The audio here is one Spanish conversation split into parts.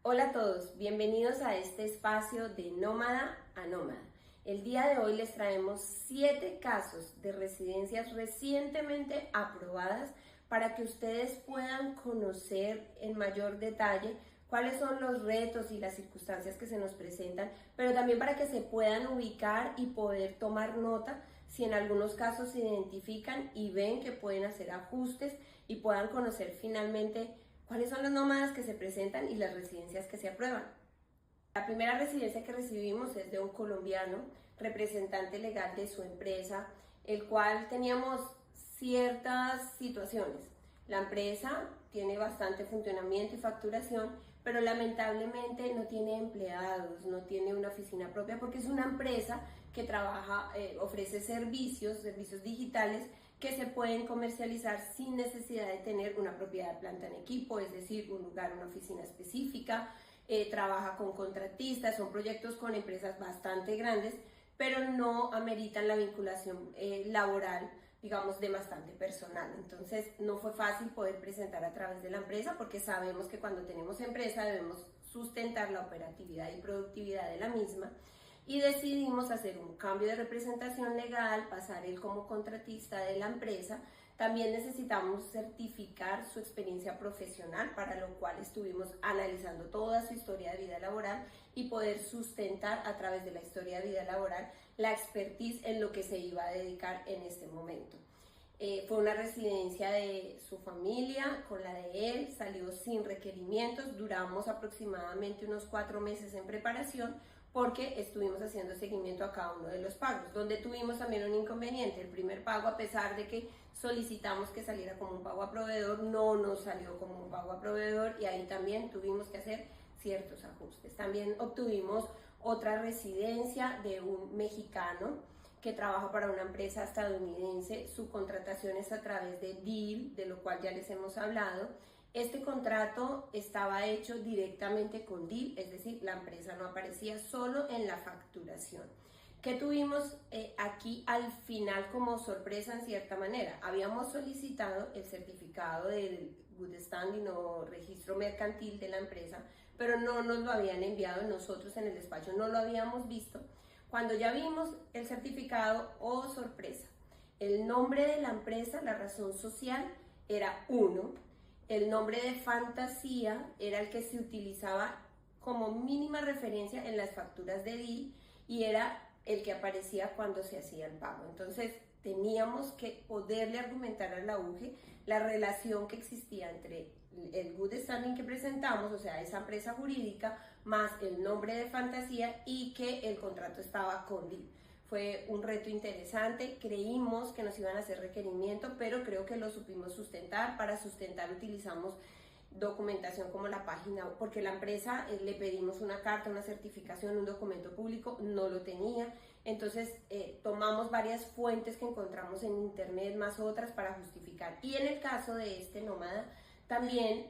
Hola a todos, bienvenidos a este espacio de Nómada a Nómada. El día de hoy les traemos 7 casos de residencias recientemente aprobadas para que ustedes puedan conocer en mayor detalle cuáles son los retos y las circunstancias que se nos presentan, pero también para que se puedan ubicar y poder tomar nota si en algunos casos se identifican y ven que pueden hacer ajustes y puedan conocer finalmente cuáles son los nómadas que se presentan y las residencias que se aprueban. La primera residencia que recibimos es de un colombiano, representante legal de su empresa, el cual teníamos ciertas situaciones. La empresa tiene bastante funcionamiento y facturación, pero lamentablemente no tiene empleados, no tiene una oficina propia porque es una empresa que trabaja, ofrece servicios digitales que se pueden comercializar sin necesidad de tener una propiedad de planta en equipo, es decir, un lugar, una oficina específica. Trabaja con contratistas, son proyectos con empresas bastante grandes, pero no ameritan la vinculación laboral, digamos, de bastante personal. Entonces no fue fácil poder presentar a través de la empresa porque sabemos que cuando tenemos empresa debemos sustentar la operatividad y productividad de la misma, y decidimos hacer un cambio de representación legal, pasar él como contratista de la empresa. También necesitamos certificar su experiencia profesional, para lo cual estuvimos analizando toda su historia de vida laboral y poder sustentar a través de la historia de vida laboral la expertise en lo que se iba a dedicar en este momento. Fue una residencia de su familia con la de él, salió sin requerimientos, duramos aproximadamente unos 4 meses en preparación porque estuvimos haciendo seguimiento a cada uno de los pagos, donde tuvimos también un inconveniente. El primer pago, a pesar de que solicitamos que saliera como un pago a proveedor, no nos salió como un pago a proveedor y ahí también tuvimos que hacer ciertos ajustes. También obtuvimos otra residencia de un mexicano que trabaja para una empresa estadounidense. Su contratación es a través de Deal, de lo cual ya les hemos hablado. Este contrato estaba hecho directamente con Deal, es decir, la empresa no aparecía, solo en la facturación. ¿Qué tuvimos aquí al final como sorpresa en cierta manera? Habíamos solicitado el certificado del Good Standing o registro mercantil de la empresa, pero no nos lo habían enviado, nosotros en el despacho no lo habíamos visto. Cuando ya vimos el certificado, oh sorpresa, el nombre de la empresa, la razón social, era uno. El nombre de fantasía era el que se utilizaba como mínima referencia en las facturas de DIL y era el que aparecía cuando se hacía el pago. Entonces teníamos que poderle argumentar a la UGE la relación que existía entre el good standing que presentamos, o sea, esa empresa jurídica, más el nombre de fantasía, y que el contrato estaba con DIL. Fue un reto interesante, creímos que nos iban a hacer requerimiento, pero creo que lo supimos sustentar. Para sustentar utilizamos documentación como la página, porque la empresa le pedimos una carta, una certificación, un documento público, no lo tenía. Entonces tomamos varias fuentes que encontramos en internet, más otras para justificar. Y en el caso de este nómada, también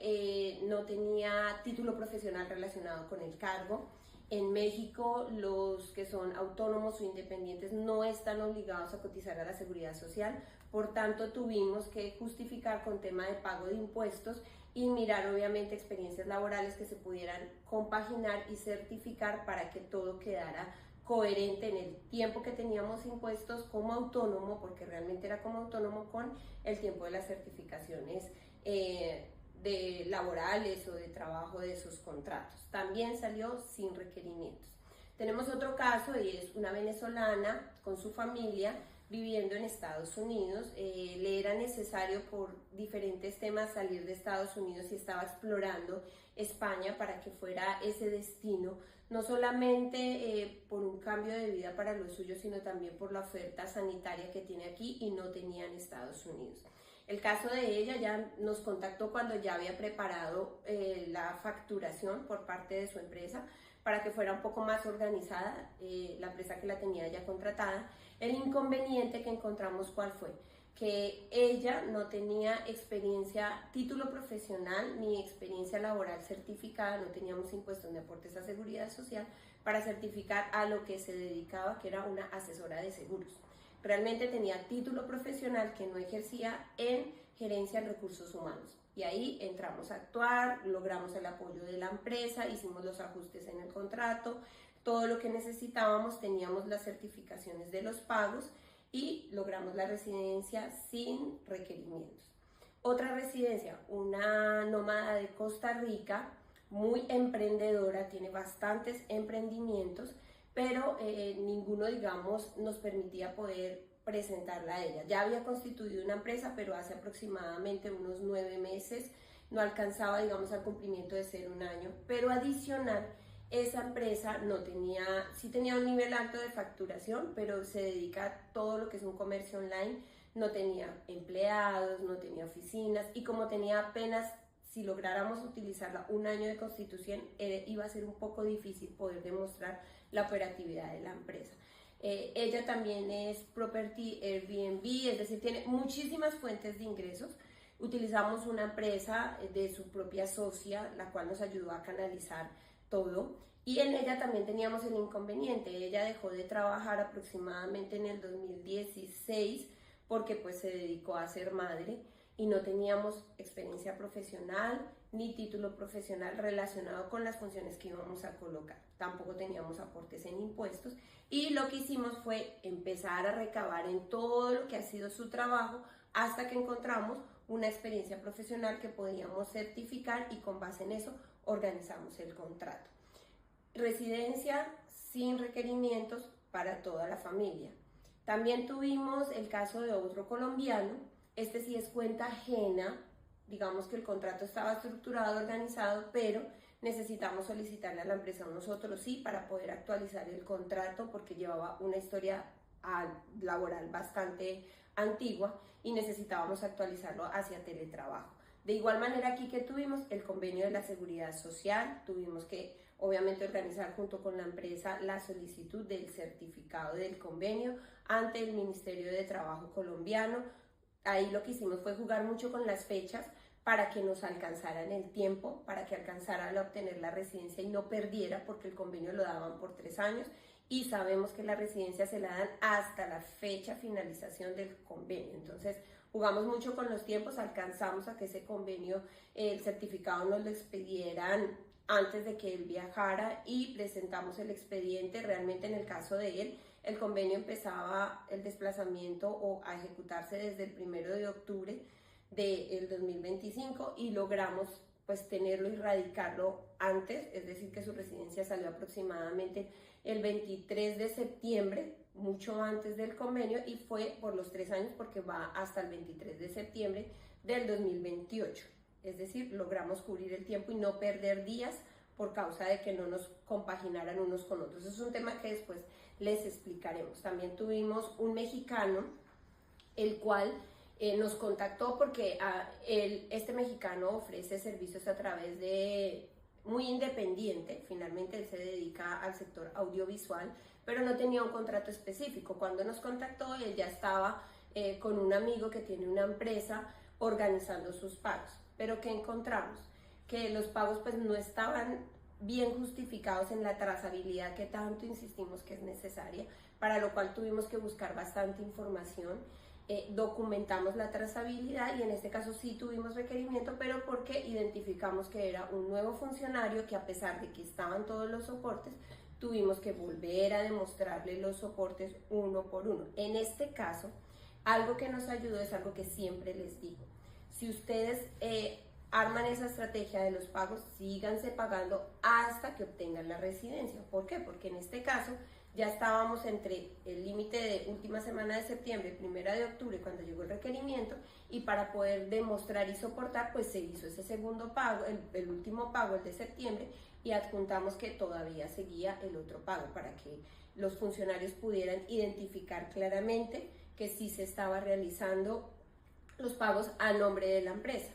no tenía título profesional relacionado con el cargo. En México, los que son autónomos o independientes no están obligados a cotizar a la seguridad social, por tanto tuvimos que justificar con tema de pago de impuestos y mirar obviamente experiencias laborales que se pudieran compaginar y certificar para que todo quedara coherente en el tiempo que teníamos impuestos como autónomo, porque realmente era como autónomo, con el tiempo de las certificaciones de laborales o de trabajo de sus contratos. También salió sin requerimientos. Tenemos otro caso y es una venezolana con su familia viviendo en Estados Unidos. Le era necesario por diferentes temas salir de Estados Unidos y estaba explorando España para que fuera ese destino, no solamente por un cambio de vida para los suyos, sino también por la oferta sanitaria que tiene aquí y no tenía en Estados Unidos. El caso de ella ya nos contactó cuando ya había preparado la facturación por parte de su empresa para que fuera un poco más organizada, la empresa que la tenía ya contratada. El inconveniente que encontramos, ¿cuál fue? Que ella no tenía experiencia, título profesional ni experiencia laboral certificada, no teníamos impuestos ni aportes a seguridad social para certificar a lo que se dedicaba, que era una asesora de seguros. Realmente tenía título profesional que no ejercía en gerencia en recursos humanos. Y ahí entramos a actuar, logramos el apoyo de la empresa, hicimos los ajustes en el contrato, todo lo que necesitábamos, teníamos las certificaciones de los pagos y logramos la residencia sin requerimientos. Otra residencia, una nómada de Costa Rica, muy emprendedora, tiene bastantes emprendimientos, pero ninguno, digamos, nos permitía poder presentarla a ella. Ya había constituido una empresa, pero hace aproximadamente unos 9 meses, no alcanzaba, digamos, al cumplimiento de ser un año, pero adicional, esa empresa no tenía, sí tenía un nivel alto de facturación, pero se dedica a todo lo que es un comercio online, no tenía empleados, no tenía oficinas, y como tenía apenas, si lográramos utilizarla, un año de constitución, iba a ser un poco difícil poder demostrar la operatividad de la empresa. Ella también es property Airbnb, es decir, tiene muchísimas fuentes de ingresos. Utilizamos una empresa de su propia socia, la cual nos ayudó a canalizar todo. Y en ella también teníamos el inconveniente. Ella dejó de trabajar aproximadamente en el 2016 porque pues se dedicó a ser madre y no teníamos experiencia profesional ni título profesional relacionado con las funciones que íbamos a colocar. Tampoco teníamos aportes en impuestos y lo que hicimos fue empezar a recabar en todo lo que ha sido su trabajo hasta que encontramos una experiencia profesional que podíamos certificar y con base en eso organizamos el contrato. Residencia sin requerimientos para toda la familia. También tuvimos el caso de otro colombiano, este sí es cuenta ajena, digamos que el contrato estaba estructurado, organizado, pero necesitamos solicitarle a la empresa nosotros sí para poder actualizar el contrato porque llevaba una historia laboral bastante antigua y necesitábamos actualizarlo hacia teletrabajo. De igual manera aquí que tuvimos el convenio de la seguridad social, tuvimos que obviamente organizar junto con la empresa la solicitud del certificado del convenio ante el Ministerio de Trabajo colombiano. Ahí lo que hicimos fue jugar mucho con las fechas para que nos alcanzara en el tiempo, para que alcanzara a obtener la residencia y no perdiera porque el convenio lo daban por 3 años y sabemos que la residencia se la dan hasta la fecha finalización del convenio. Entonces jugamos mucho con los tiempos, alcanzamos a que ese convenio, el certificado nos lo expidieran antes de que él viajara y presentamos el expediente. Realmente en el caso de él, el convenio empezaba el desplazamiento o a ejecutarse desde el 1 de octubre del 2025 y logramos pues tenerlo y radicarlo antes, es decir que su residencia salió aproximadamente el 23 de septiembre, mucho antes del convenio y fue por los 3 años porque va hasta el 23 de septiembre del 2028. Es decir, logramos cubrir el tiempo y no perder días por causa de que no nos compaginaran unos con otros. Es un tema que después les explicaremos. También tuvimos un mexicano, el cual nos contactó porque este mexicano ofrece servicios a través de muy independiente, finalmente él se dedica al sector audiovisual, pero no tenía un contrato específico. Cuando nos contactó, él ya estaba con un amigo que tiene una empresa organizando sus pagos. Pero ¿qué encontramos? Que los pagos pues no estaban bien justificados en la trazabilidad que tanto insistimos que es necesaria, para lo cual tuvimos que buscar bastante información. Documentamos la trazabilidad y en este caso sí tuvimos requerimiento, pero porque identificamos que era un nuevo funcionario que a pesar de que estaban todos los soportes, tuvimos que volver a demostrarle los soportes uno por uno. En este caso, algo que nos ayudó es algo que siempre les digo. Si ustedes arman esa estrategia de los pagos, síganse pagando hasta que obtengan la residencia. ¿Por qué? Porque en este caso ya estábamos entre el límite de última semana de septiembre, 1 de octubre, cuando llegó el requerimiento, y para poder demostrar y soportar, pues se hizo ese segundo pago, el último pago, el de septiembre, y adjuntamos que todavía seguía el otro pago para que los funcionarios pudieran identificar claramente que sí se estaba realizando los pagos a nombre de la empresa.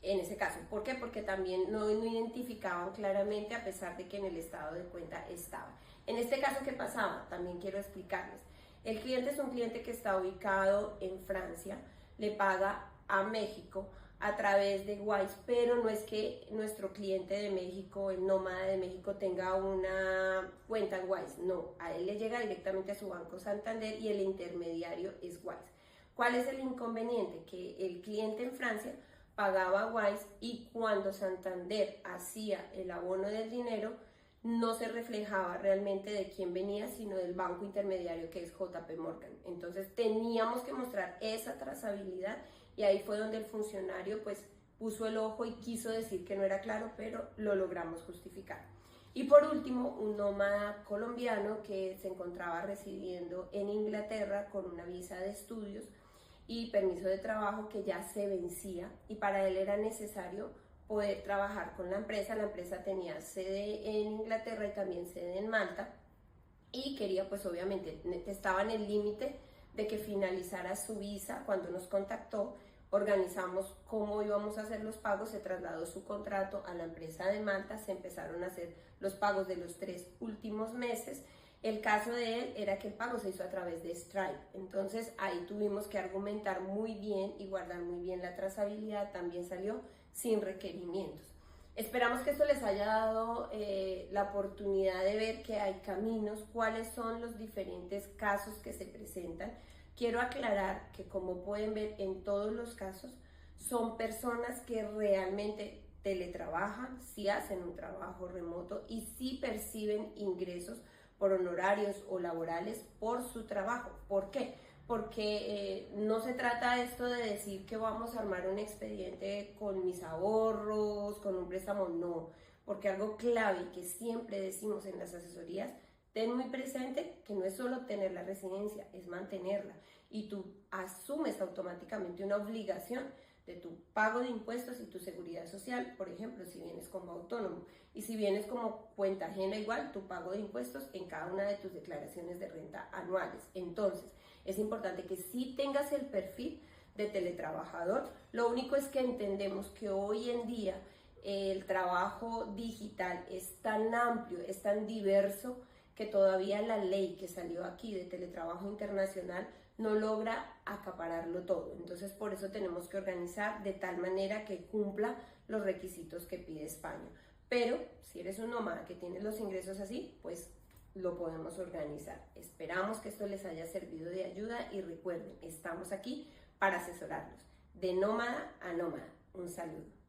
En ese caso, ¿por qué? Porque también no identificaban claramente a pesar de que en el estado de cuenta estaba. En este caso, ¿qué pasaba? También quiero explicarles. El cliente es un cliente que está ubicado en Francia, le paga a México a través de Wise, pero no es que nuestro cliente de México, el nómada de México, tenga una cuenta en Wise, no, a él le llega directamente a su Banco Santander y el intermediario es Wise. ¿Cuál es el inconveniente? Que el cliente en Francia pagaba Wise y cuando Santander hacía el abono del dinero, no se reflejaba realmente de quién venía, sino del banco intermediario que es JP Morgan. Entonces teníamos que mostrar esa trazabilidad y ahí fue donde el funcionario pues puso el ojo y quiso decir que no era claro, pero lo logramos justificar. Y por último, un nómada colombiano que se encontraba residiendo en Inglaterra con una visa de estudios y permiso de trabajo que ya se vencía y para él era necesario poder trabajar con la empresa. La empresa tenía sede en Inglaterra y también sede en Malta y quería pues obviamente, estaba en el límite de que finalizara su visa. Cuando nos contactó, organizamos cómo íbamos a hacer los pagos, se trasladó su contrato a la empresa de Malta, se empezaron a hacer los pagos de los 3 últimos meses. El caso de él era que el pago se hizo a través de Stripe, entonces ahí tuvimos que argumentar muy bien y guardar muy bien la trazabilidad, también salió sin requerimientos. Esperamos que esto les haya dado la oportunidad de ver que hay caminos, cuáles son los diferentes casos que se presentan. Quiero aclarar que, como pueden ver, en todos los casos son personas que realmente teletrabajan, sí hacen un trabajo remoto y sí perciben ingresos por honorarios o laborales por su trabajo. ¿Por qué? Porque no se trata esto de decir que vamos a armar un expediente con mis ahorros, con un préstamo, no, porque algo clave y que siempre decimos en las asesorías, ten muy presente que no es solo tener la residencia, es mantenerla y tú asumes automáticamente una obligación de tu pago de impuestos y tu seguridad social, por ejemplo, si vienes como autónomo y si vienes como cuenta ajena, igual tu pago de impuestos en cada una de tus declaraciones de renta anuales. Entonces, es importante que sí tengas el perfil de teletrabajador. Lo único es que entendemos que hoy en día el trabajo digital es tan amplio, es tan diverso, que todavía la ley que salió aquí de teletrabajo internacional no logra acapararlo todo. Entonces, por eso tenemos que organizar de tal manera que cumpla los requisitos que pide España. Pero si eres un nómada que tiene los ingresos así, pues lo podemos organizar. Esperamos que esto les haya servido de ayuda y recuerden, estamos aquí para asesorarlos de nómada a nómada. Un saludo.